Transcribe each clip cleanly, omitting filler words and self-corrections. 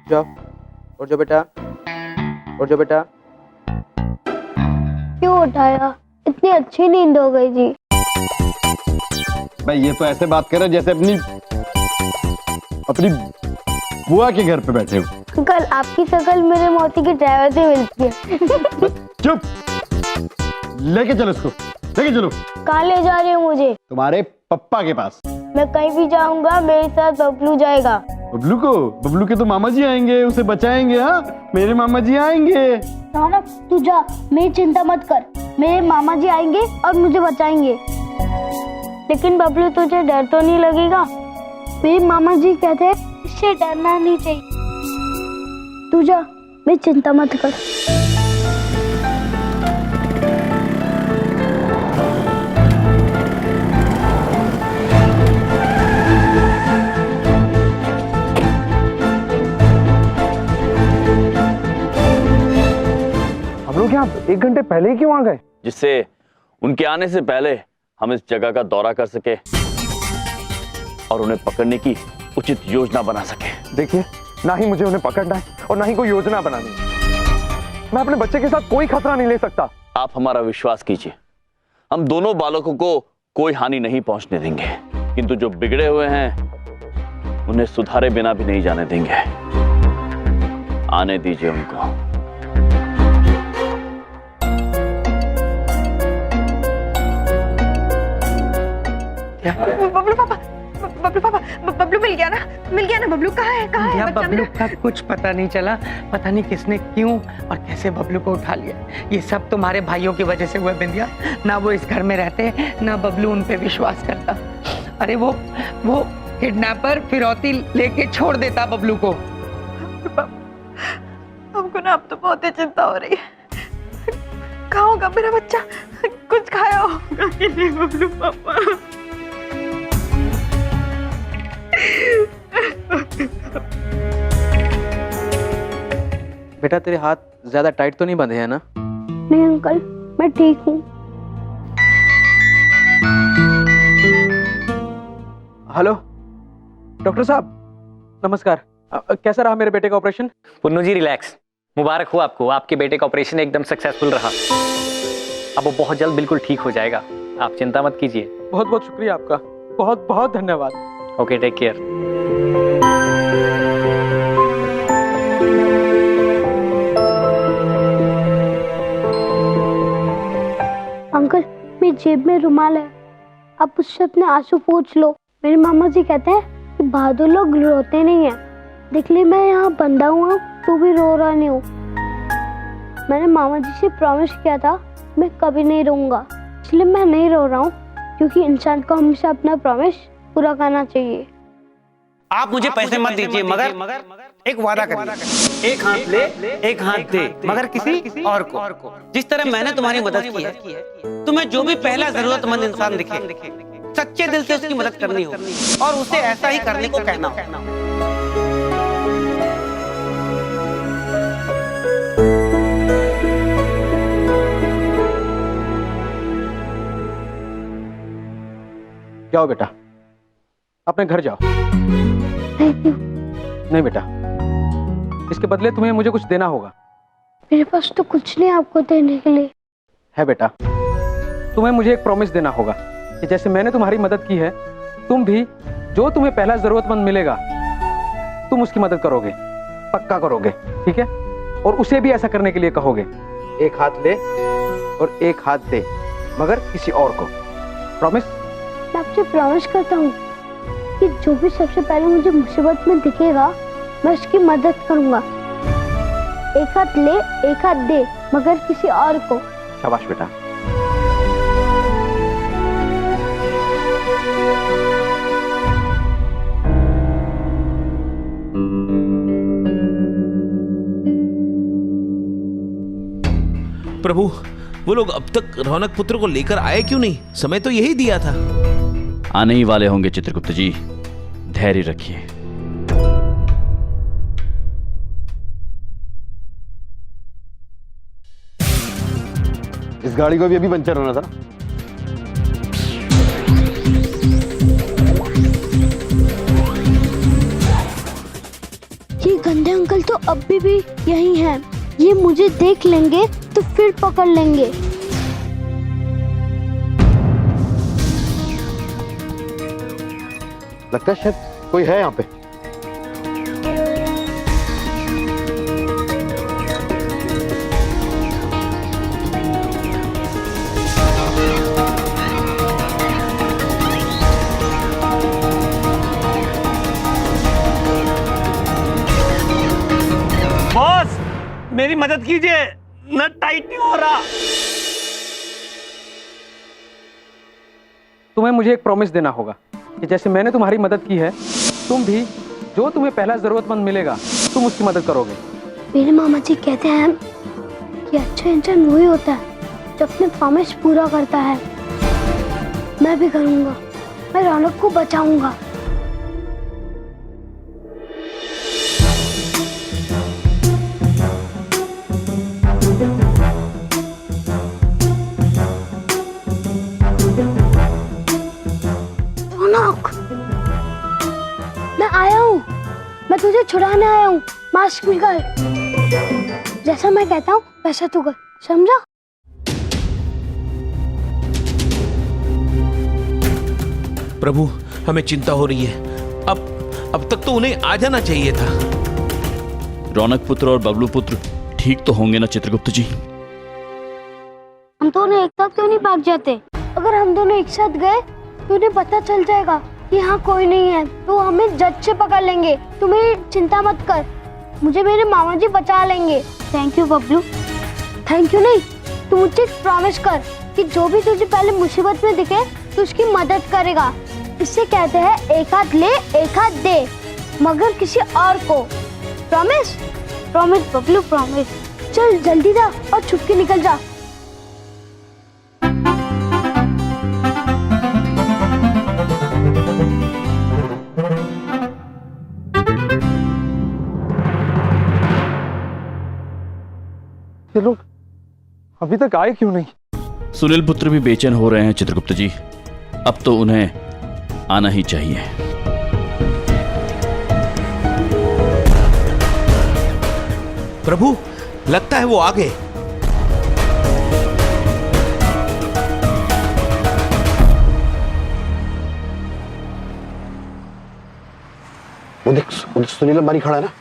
जाओ और जो बेटा, और जो बेटा। क्यों उठाया? इतनी अच्छी नींद हो गई जी। भाई ये तो ऐसे बात कर रहे जैसे अपनी बुआ के घर पे बैठे हो। अंकल आपकी शक्ल मेरे मौसी के ड्राइवर से मिलती है। चुप, लेके चलो इसको, लेके चलो। कहाँ ले जा रहे हो मुझे? तुम्हारे पप्पा के पास। मैं कहीं भी जाऊंगा मेरे साथ बबलू जाएगा। बबलू को? बबलू के तो मामा जी आएंगे, उसे बचाएंगे। हाँ, मेरे मामा जी आएंगे। रौनक तू जा, मेरी चिंता मत कर, मेरे मामा जी आएंगे और मुझे बचाएंगे। लेकिन बबलू तुझे डर तो नहीं लगेगा? मेरे मामा जी कहते हैं इससे डरना नहीं चाहिए। तू जा, मेरी चिंता मत कर। हम लोग यहाँ 1 घंटे पहले ही क्यों आ गए? जिससे उनके आने से पहले हम इस जगह का दौरा कर सके और उन्हें पकड़ने की उचित योजना बना सके। देखिए, ना ही मुझे उन्हें पकड़ना है और ना ही कोई योजना बनानी है। मैं अपने बच्चे के साथ कोई खतरा नहीं ले सकता। आप हमारा विश्वास कीजिए, हम दोनों बालकों को कोई हानि नहीं पहुंचने देंगे, किंतु जो बिगड़े हुए हैं उन्हें सुधारे बिना भी नहीं जाने देंगे। आने दीजिए उनको। बबलू पापा, बबलू पापा, बबलू मिल गया ना? मिल गया ना? बबलू कहाँ है? कहाँ है बच्चा बबलू मेरा? का कुछ पता नहीं चला। पता नहीं किसने क्यों और कैसे बबलू को उठा लिया। ये सब तुम्हारे भाइयों की वजह से हुआ बिंदिया। ना वो इस घर में रहते, ना बबलू उन पे विश्वास करता। अरे वो किडनैपर फिरौती लेके छोड़ देता बबलू को। हमको ना अब तो बहुत ही चिंता हो रही है। कहाँ होगा मेरा बच्चा? कुछ खाया होगा कि नहीं बबलू पापा? बेटा तेरे हाथ ज्यादा टाइट तो नहीं बंधे हैं ना? नहीं अंकल, मैं ठीक हूँ। हेलो डॉक्टर साहब, नमस्कार। कैसा रहा मेरे बेटे का ऑपरेशन? पुन्नू जी रिलैक्स, मुबारक हो आपको। आपके बेटे का ऑपरेशन एकदम सक्सेसफुल रहा। अब वो बहुत जल्द बिल्कुल ठीक हो जाएगा, आप चिंता मत कीजिए। बहुत बहुत शुक्रिया आपका, बहुत बहुत धन्यवाद। Okay, take care. अंकल मेरी जेब में रुमाल है, आप उससे अपने आंसू पोंछ लो। मेरे मामा जी कहते हैं कि बहादुर लोग रोते नहीं हैं। देख ली मैं यहाँ बंधा हुआ तो भी रो रहा नहीं हूँ। मैंने मामा जी से प्रॉमिस किया था मैं कभी नहीं रोऊंगा, इसलिए मैं नहीं रो रहा हूँ, क्योंकि इंसान को हमेशा अपना प्रॉमिस पूरा करना चाहिए। आप मुझे पैसे मत दीजिए, मगर एक वादा करिए। एक हाथ ले, एक हाथ दे, मगर किसी और को। जिस तरह मैंने तुम्हारी मदद की है, तुम्हें जो भी पहला जरूरतमंद इंसान दिखे, सच्चे दिल से उसकी मदद करनी हो और उसे ऐसा ही करने को कहना हो। जाओ बेटा, अपने घर जाओ। नहीं बेटा, इसके बदले तुम्हें मुझे कुछ देना होगा। मेरे पास तो कुछ नहीं आपको देने के लिए। है बेटा, तुम्हें मुझे एक प्रॉमिस देना होगा कि जैसे मैंने तुम्हारी मदद की है, तुम भी जो तुम्हें पहला जरूरतमंद मिलेगा तुम उसकी मदद करोगे, पक्का करोगे, ठीक है? और उसे भी ऐसा करने के लिए कहोगे। एक हाथ ले और एक हाथ दे, मगर किसी और को। प्रॉमिस? मैं आपसे प्रॉमिस करता हूँ कि जो भी सबसे पहले मुझे मुसीबत में दिखेगा मैं उसकी मदद करूंगा। एक हाथ ले, एक हाथ दे, मगर किसी और को। शाबाश बेटा। प्रभु, वो लोग अब तक रौनक पुत्र को लेकर आए क्यों नहीं? समय तो यही दिया था। आने ही वाले होंगे चित्रगुप्त जी, धैर्य रखिए। इस गाड़ी को भी अभी पंचर होना था। ये बंदे अंकल तो अभी भी यही हैं। ये मुझे देख लेंगे तो फिर पकड़ लेंगे। लगता है शायद कोई है यहाँ पे। बॉस मेरी मदद कीजिए, नट टाइट नहीं हो रहा। तुम्हें मुझे एक प्रॉमिस देना होगा कि जैसे मैंने तुम्हारी मदद की है, तुम भी जो तुम्हें पहला जरूरतमंद मिलेगा तुम उसकी मदद करोगे। मेरे मामा जी कहते हैं कि अच्छा इंसान वही होता है जो अपने प्रॉमिस पूरा करता है। मैं भी करूंगा, मैं रौनक को बचाऊंगा। रौनक, मैं आया हूँ, मैं तुझे छुड़ाने आया हूँ। मास्क निकाल। जैसा मैं कहता हूँ वैसा तू कर, समझा? प्रभु हमें चिंता हो रही है। अब तक तो उन्हें आ जाना चाहिए था। रौनक पुत्र और बबलू पुत्र ठीक तो होंगे ना चित्रगुप्त जी? हम दोनों एक साथ क्यों नहीं भाग जाते? अगर हम दोनों एक साथ गए तो उन्हें पता चल जाएगा कि यहाँ कोई नहीं है, तो हमें जज से पकड़ लेंगे। तुम्हें चिंता मत कर, मुझे मेरे मामा जी बचा लेंगे। Thank you Bablu. Thank you नहीं, तू मुझे एक प्रॉमिस कर कि जो भी तुझे पहले मुसीबत में दिखे तो उसकी मदद करेगा। इससे कहते हैं एक हाथ ले एक हाथ दे, मगर किसी और को। प्रॉमिस? Promise Bablu, promise. चल जल्दी जा और छुप के निकल जा। ये लोग अभी तक आए क्यों नहीं? सुनील पुत्र भी बेचैन हो रहे हैं चित्रगुप्त जी। अब तो उन्हें आना ही चाहिए। प्रभु लगता है वो आ गए। वो देख सुनील अंबानी खड़ा है ना।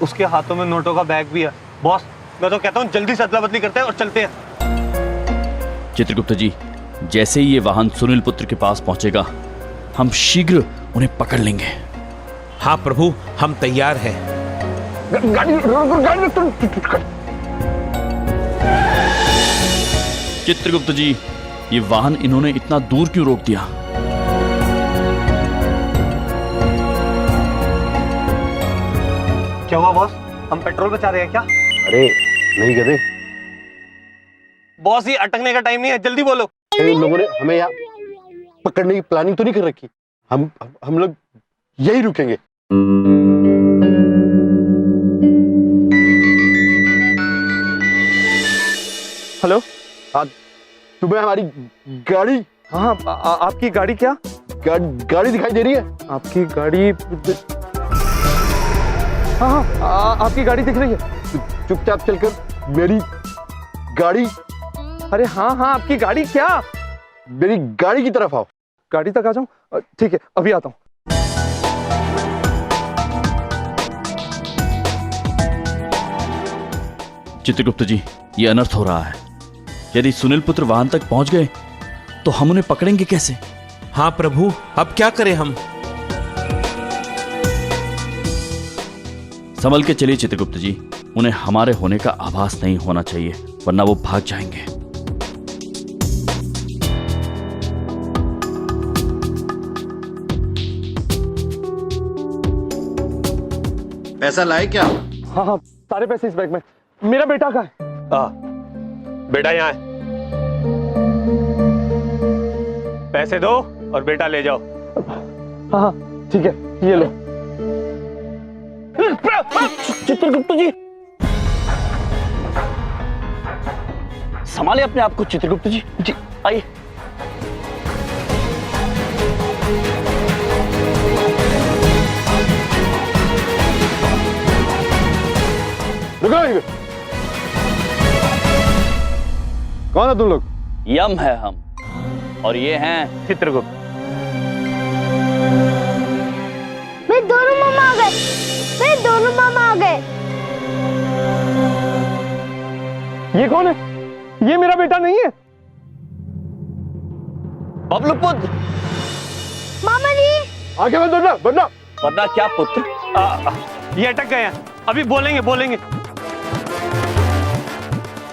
उसके हाथों में नोटों का बैग भी है। बॉस मैं तो कहता हूँ जल्दी से अदला बदली करते हैं और चलते हैं। चित्रगुप्त जी, जैसे ही ये वाहन सुनील पुत्र के पास पहुंचेगा हम शीघ्र उन्हें पकड़ लेंगे। हाँ प्रभु हम तैयार हैं। चित्रगुप्त जी, ये वाहन इन्होंने इतना दूर क्यों रोक दिया? क्या हुआ बॉस, हम पेट्रोल बचा रहे हैं क्या? अरे नहीं गधे, बॉस ये अटकने का टाइम नहीं है, जल्दी बोलो। इन लोगों ने हमें यहाँ पकड़ने की प्लानिंग तो नहीं कर रखी। हम लोग यही रुकेंगे। हेलो, तुम्हें हमारी गाड़ी? हाँ आपकी गाड़ी क्या? गाड़ी दिखाई दे रही है? आपकी गाड़ी? हाँ आपकी गाड़ी दिख रही है। चुपचाप चलकर मेरी गाड़ी। अरे हाँ आपकी गाड़ी क्या? मेरी गाड़ी की तरफ आओ। गाड़ी तक आ जाऊं? ठीक है अभी आता हूं। चित्रगुप्त जी, ये अनर्थ हो रहा है। यदि सुनील पुत्र वाहन तक पहुंच गए तो हम उन्हें पकड़ेंगे कैसे? हाँ प्रभु अब क्या करें हम? संभल के चलिए चित्रगुप्त जी, उन्हें हमारे होने का आभास नहीं होना चाहिए, वरना वो भाग जाएंगे। पैसा लाए क्या? हाँ सारे पैसे इस बैग में। मेरा बेटा कहाँ है? बेटा यहाँ है, पैसे दो और बेटा ले जाओ। हाँ ठीक है, ये लो। चित्रगुप्त जी, संभाले अपने आप को चित्रगुप्त जी। जी आइए। रुको यहीं पे। कौन है तुम लोग? यम है हम, और ये हैं चित्रगुप्त। मेरे दोनों मामा आ गए, मेरे दोनों मामा आ गए। ये कौन है? ये मेरा बेटा नहीं है। बबलू पुत्र। मामा जी आगे मत बढ़ना, बढ़ना। वरना क्या पुत्र? ये अटक गए हैं, अभी बोलेंगे बोलेंगे।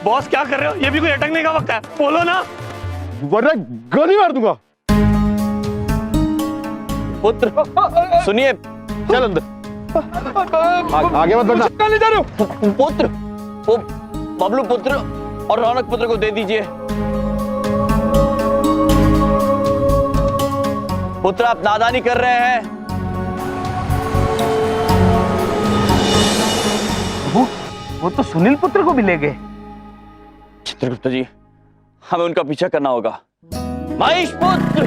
बॉस क्या कर रहे हो? ये भी कोई अटकने का वक्त है, बोलो ना। वरना गोली मार दूंगा। पुत्र सुनिए। चल अंदर। आगे मत बढ़ना। कहाँ ले जा रहे हो? पुत्र, वो बबलू पुत्र और रौनक पुत्र को दे दीजिए। पुत्र आप नादानी कर रहे हैं। वो तो सुनील पुत्र को भी ले गए। चित्रगुप्त जी, हमें उनका पीछा करना होगा। महेश पुत्र।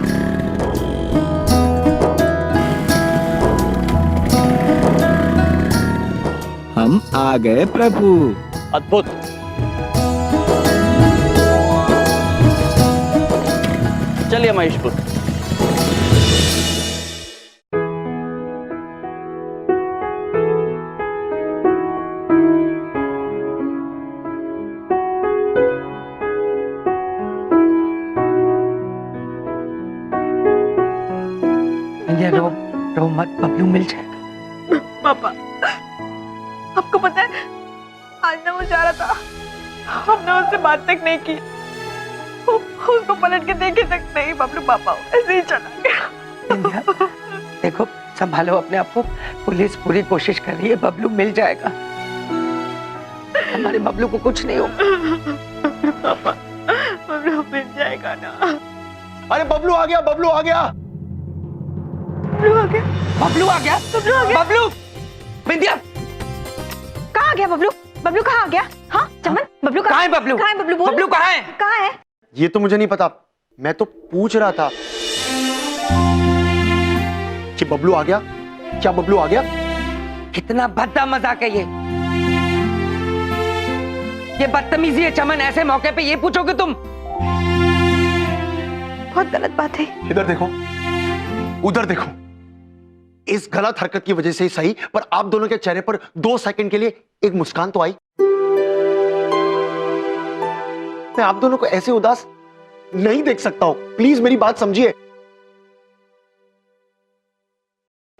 हम आ गए प्रभु। अद्भुत। चलिए महेश पुत्र। रो मत, बबलू मिल जाएगा। पापा, आपको पता है आज ना वो जा रहा था, हमने उससे बात तक नहीं की, उसको पलट के देखे तक नहीं। बबलू पापा ऐसे ही चला गया। देखो संभालो अपने आप को, पुलिस पूरी कोशिश कर रही है, बबलू मिल जाएगा। हमारे बबलू को कुछ नहीं होगा। पापा बबलू मिल जाएगा ना। अरे बबलू आ गया, बबलू आ गया। बबलू आ गया, बबलू आ गया, बबलू आ गया। बबलू बिंदिया कहाँ आ गया बबलू? बबलू कहाँ आ गया? हाँ चमन, बबलू कहाँ है? बबलू कहाँ है? बबलू बोल। बबलू कहाँ है? कहाँ है? ये तो मुझे नहीं पता, मैं तो पूछ रहा था कि बबलू आ गया, क्या बबलू आ गया? कितना भद्दा मजाक है ये बदतमीजी है चमन। ऐसे मौके पे ये पूछोगे तुम? बहुत गलत बात है। इधर देखो, उधर देखो। इस गलत हरकत की वजह से ही सही, पर आप दोनों के चेहरे पर 2 सेकंड के लिए एक मुस्कान तो आई। मैं आप दोनों को ऐसे उदास नहीं देख सकता हूं, प्लीज मेरी बात समझिए।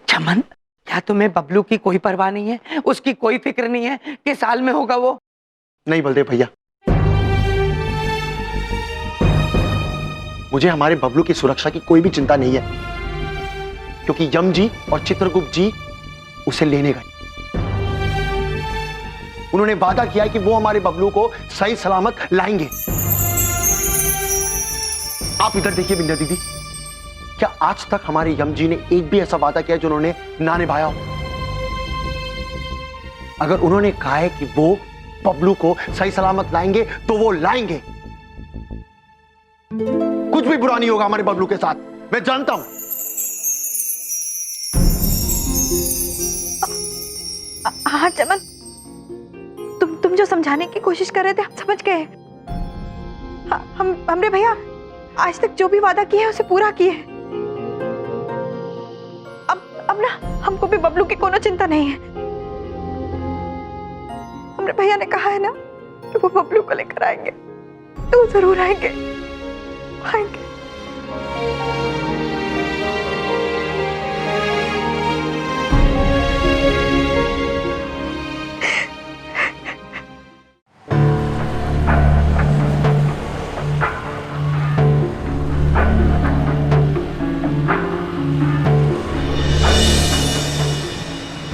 चमन, क्या तुम्हें बबलू की कोई परवाह नहीं है? उसकी कोई फिक्र नहीं है कि साल में होगा वो? नहीं बलदेव भैया, मुझे हमारे बबलू की सुरक्षा की कोई भी चिंता नहीं है, क्योंकि यम जी और चित्रगुप्त जी उसे लेने गए। उन्होंने वादा किया है कि वो हमारे बबलू को सही सलामत लाएंगे। आप इधर देखिए बिंदिया दीदी, क्या आज तक हमारे यम जी ने एक भी ऐसा वादा किया जो उन्होंने ना निभाया हो? अगर उन्होंने कहा है कि वो बबलू को सही सलामत लाएंगे तो वो लाएंगे। कुछ भी बुरा नहीं होगा हमारे बबलू के साथ, मैं जानता हूं। हाँ चमन, तुम जो समझाने की कोशिश कर रहे थे हम समझ गए। हमने भैया आज तक जो भी वादा किया है उसे पूरा किए। अब ना हमको भी बबलू की कोनो चिंता नहीं है। हमने भैया ने कहा है ना कि वो बबलू को लेकर आएंगे, तो वो जरूर आएंगे, आएंगे।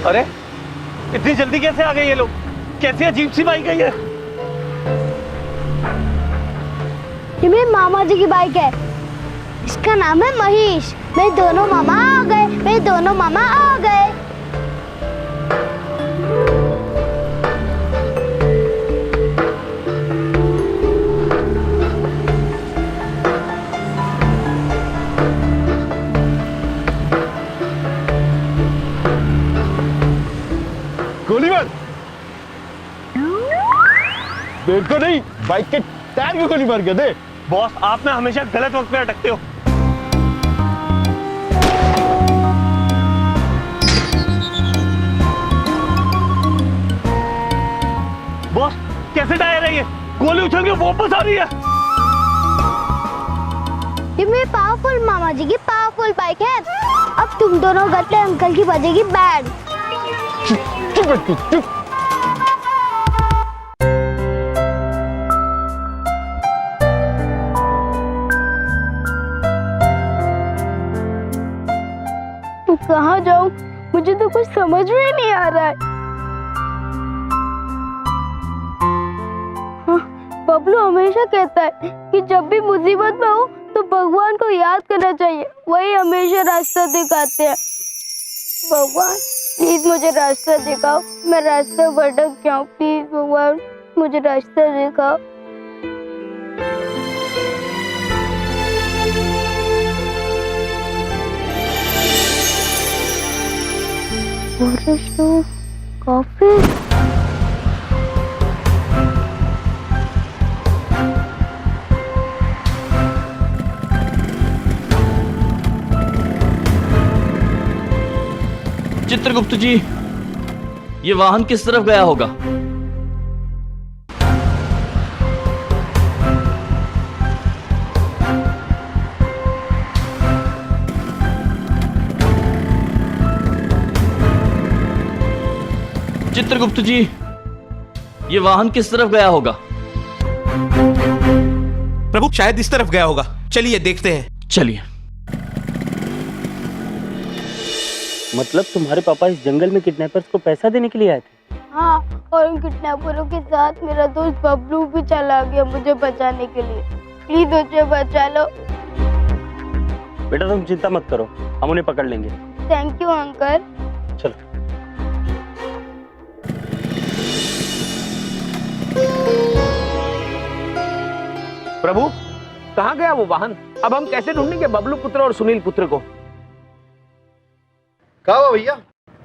अरे इतनी जल्दी कैसे आ गए ये लोग? कैसी अजीब सी बाइक है ये? ये मेरे मामा जी की बाइक है, इसका नाम है महेश। मेरे दोनों मामा आ गए, मेरे दोनों मामा आ गए। गोली मार। मेरे को नहीं, बाइक के टायर को गोली मार के दे। बॉस, आप ना हमेशा गलत वक्त पे अटकते हो। बॉस, कैसे टायर है ये? गोली उछल के वापस आ रही है। ये मेरे पावरफुल मामा जी की पावरफुल बाइक है। अब तुम दोनों गट्टे अंकल की बजेगी बैंड। चुप। कहाँ जाऊँ? मुझे तो कुछ समझ में ही नहीं आ रहा है। हाँ, बबलू हमेशा कहता है कि जब भी मुसीबत में हो तो भगवान को याद करना चाहिए, वही हमेशा रास्ता दिखाते हैं। भगवान प्लीज मुझे रास्ता दिखाओ, मैं रास्ता भटक गया हूँ। प्लीज भगवान मुझे रास्ता दिखाओ। कॉफी। चित्रगुप्त जी, ये वाहन किस तरफ गया होगा? चित्रगुप्त जी, ये वाहन किस तरफ गया होगा? प्रभु, शायद इस तरफ गया होगा। चलिए देखते हैं। चलिए। मतलब तुम्हारे पापा इस जंगल में किडनैपर्स को पैसा देने के लिए आए थे? हाँ, और उन किडनैपरों के साथ मेरा दोस्त बबलू भी चला गया मुझे बचाने के लिए। प्लीज मुझे बचा लो। बेटा तुम चिंता मत करो, हम उन्हें पकड़ लेंगे। Thank you uncle. चलो। प्रभु, कहाँ गया वो वाहन? अब हम कैसे ढूंढेंगे बबलू पुत्र और सुनील पुत्र को? कहाँ हो भैया?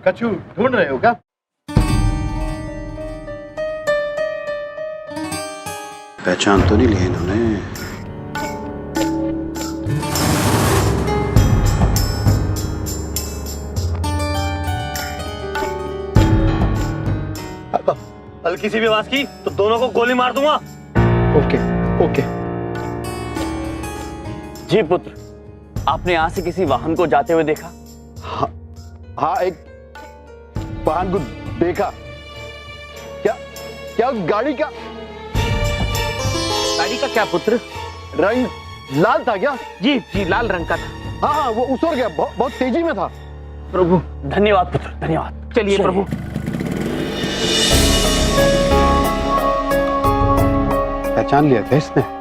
कछु ढूंढ रहे हो क्या? पहचान तो नहीं ली इन्होंने। हल्की सी भी आवाज की तो दोनों को गोली मार दूंगा। ओके। जी पुत्र, आपने यहां से किसी वाहन को जाते हुए देखा? हाँ, एक वाहन को देखा। क्या गाड़ी का क्या पुत्र? रंग लाल था क्या? जी, लाल रंग का था। हाँ, वो उतर गया, बहुत तेजी में था। प्रभु धन्यवाद पुत्र, धन्यवाद। चलिए प्रभु। पहचान लिया क्या इसने?